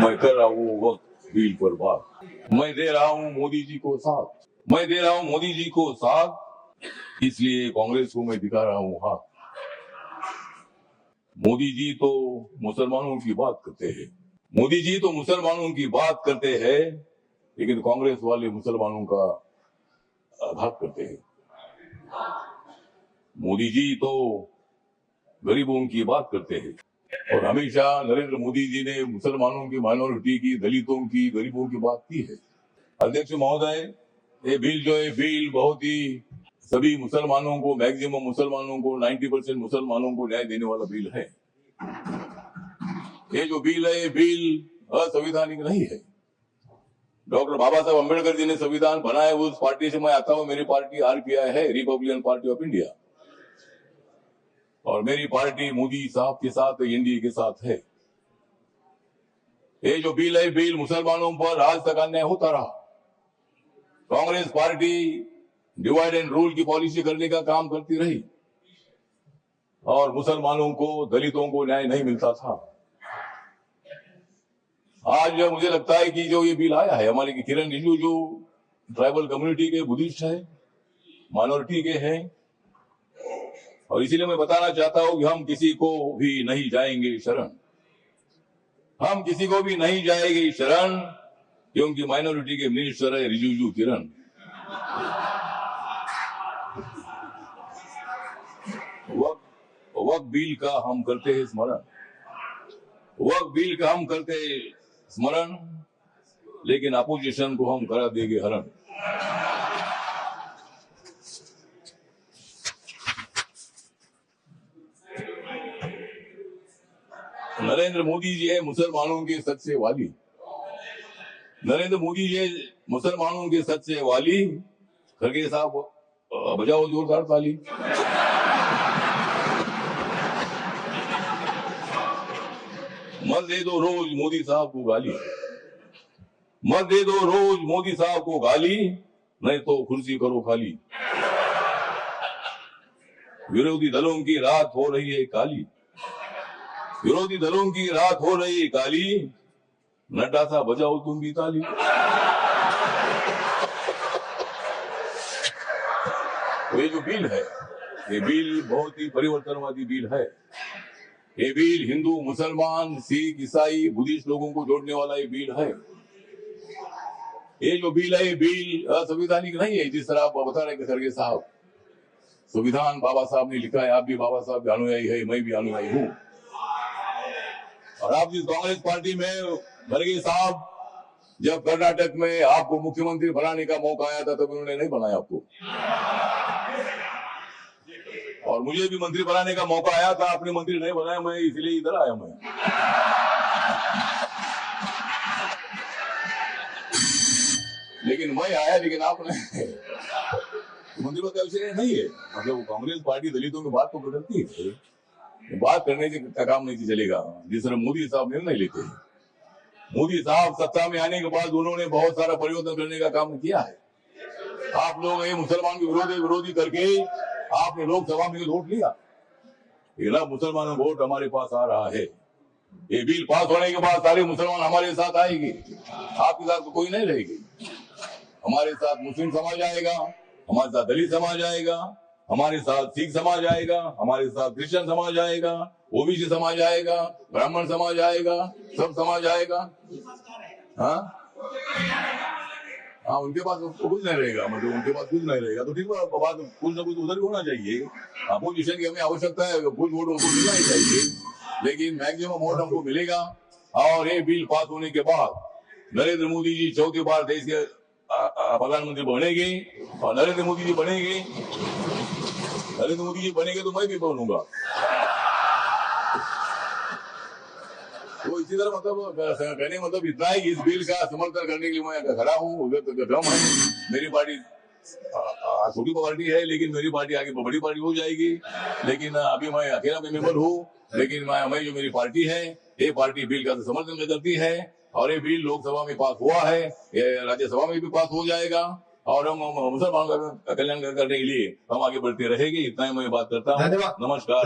मैं कर रहा हूँ वक्त बिल पर बात, मैं दे रहा हूँ मोदी जी को साथ, मैं दे रहा हूँ मोदी जी को साथ, इसलिए कांग्रेस को मैं दिखा रहा हूँ हाथ। मोदी जी तो मुसलमानों की बात करते हैं, मोदी जी तो मुसलमानों की बात करते हैं, लेकिन कांग्रेस वाले मुसलमानों का आघात करते हैं। मोदी जी तो गरीबों की बात करते हैं और हमेशा नरेंद्र मोदी जी ने मुसलमानों की, माइनॉरिटी की, दलितों की, गरीबों की बात की है। अध्यक्ष महोदय, ये बिल जो है बिल बहुत ही सभी मुसलमानों को, मैक्सिमम मुसलमानों को, 90% मुसलमानों को न्याय देने वाला बिल है। ये जो बिल है ये बिल असंवैधानिक नहीं है। डॉक्टर बाबा साहब अम्बेडकर जी ने संविधान बनाया, उस पार्टी से मैं आता हूं। मेरी पार्टी आरपीआई है, रिपब्लिकन पार्टी ऑफ इंडिया, और मेरी पार्टी मोदी साहब के साथ, एनडीए के साथ है। ये जो बिल है बिल मुसलमानों पर आज तक अन्याय होता रहा। Congress party divide and rule की पॉलिसी करने का काम करती रही और मुसलमानों को, दलितों को न्याय नहीं मिलता था। आज मुझे लगता है कि जो ये बिल आया है, हमारे किरण रिजिजू जो ट्राइबल कम्युनिटी के बुद्धिस्ट है, माइनॉरिटी के हैं, और इसीलिए मैं बताना चाहता हूं कि हम किसी को भी नहीं जाएंगे शरण, हम किसी को भी नहीं जाएंगे शरण, क्योंकि माइनॉरिटी के मिनिस्टर है रिजिजू किरण। वक्त बिल का हम करते हैं स्मरण, वक्त बिल का हम करते हैं स्मरण, लेकिन अपोजिशन को हम करा देंगे हरण। नरेंद्र मोदी जी है मुसलमानों के सच्चे वाली, नरेंद्र मोदी जी मुसलमानों के सच्चे वाली। खड़गे साहब बजाओ जोरदार ताली। मत दे दो रोज मोदी साहब को गाली, मत दे दो रोज मोदी साहब को गाली, नहीं तो कुर्सी करो खाली। विरोधी दलों की रात हो रही है काली, विरोधी दलों की रात हो रही है काली, नड्डा सा बजाओ तुम भी ताली। तो ये जो बिल है, ये बिल बहुत ही परिवर्तनवादी बिल है। ये बिल हिंदू, मुसलमान, सिख, ईसाई, बुद्धिस्ट लोगों को जोड़ने वाला ये बिल है। ये जो बिल है ये बिल असंवैधानिक नहीं है, जिस तरह आप बता रहे खड़गे साहब। संविधान बाबा साहब ने लिखा है, आप भी बाबा साहब के अनुयायी है, मैं भी अनुयायी हूँ। और आप जिस कांग्रेस पार्टी में, खड़गे साहब, जब कर्नाटक में आपको मुख्यमंत्री बनाने का मौका आया था तब उन्होंने नहीं बनाया आपको, और मुझे भी मंत्री बनाने का मौका आया था, आपने मंत्री नहीं बनाया, मैं इसलिए इधर आया। मैं लेकिन मैं आया, लेकिन आपने मंत्री पद का विषय नहीं है। मतलब कांग्रेस पार्टी दलितों की बात तो करती है, बात करने का काम नहीं चलेगा। जिस तरह मोदी साहब निर्णय लेते हैं, मोदी साहब सत्ता में आने के बाद उन्होंने बहुत सारा परिवर्तन करने का काम किया है। आप लोग ये मुसलमान के विरोधी करके आपने लोकसभा में वोट लिया, मुसलमानों का वोट हमारे पास आ रहा है। ये बिल पास होने के बाद सारे मुसलमान हमारे साथ आएंगे, आपके साथ तो कोई नहीं रहेगी। हमारे साथ मुस्लिम समाज आएगा, हमारे साथ दलित समाज आएगा, हमारे साथ सिख समाज आएगा, हमारे साथ क्रिश्चियन समाज आएगा, ओबीसी समाज आएगा, ब्राह्मण समाज आएगा, सब समाज आएगा। हाँ, उनके पास कुछ नहीं रहेगा, मतलब उनके पास कुछ नहीं रहेगा तो ठीक है, बात कुछ ना कुछ उधर भी होना चाहिए। अपोजिशन की हमें आवश्यकता है, कुछ वोट उनको मिलना ही चाहिए, लेकिन मैक्सिमम वोट हमको मिलेगा। और ये बिल पास होने के बाद नरेंद्र मोदी जी चौथी बार देश के प्रधानमंत्री बनेंगे, और नरेंद्र मोदी जी बनेंगे, नरेंद्र मोदी जी बनेंगे तो मैं भी बनूंगा। तो इसी तरह मतलब कहने मतलब इतना ही, इस बिल का समर्थन करने के लिए मैं खड़ा हूँ। दम है, मेरी पार्टी छोटी पार्टी है, लेकिन मेरी पार्टी आगे बड़ी पार्टी हो जाएगी। लेकिन अभी मैं अकेला मेंबर हूँ, लेकिन मैं जो मेरी पार्टी है, ये पार्टी बिल का समर्थन करती है, और ये बिल लोकसभा में पास हुआ है, ये राज्यसभा में भी पास हो जाएगा, और हम मुसलमानों का कल्याण करने के लिए हम आगे बढ़ते रहेंगे। इतना ही मैं बात करता हूँ। नमस्कार।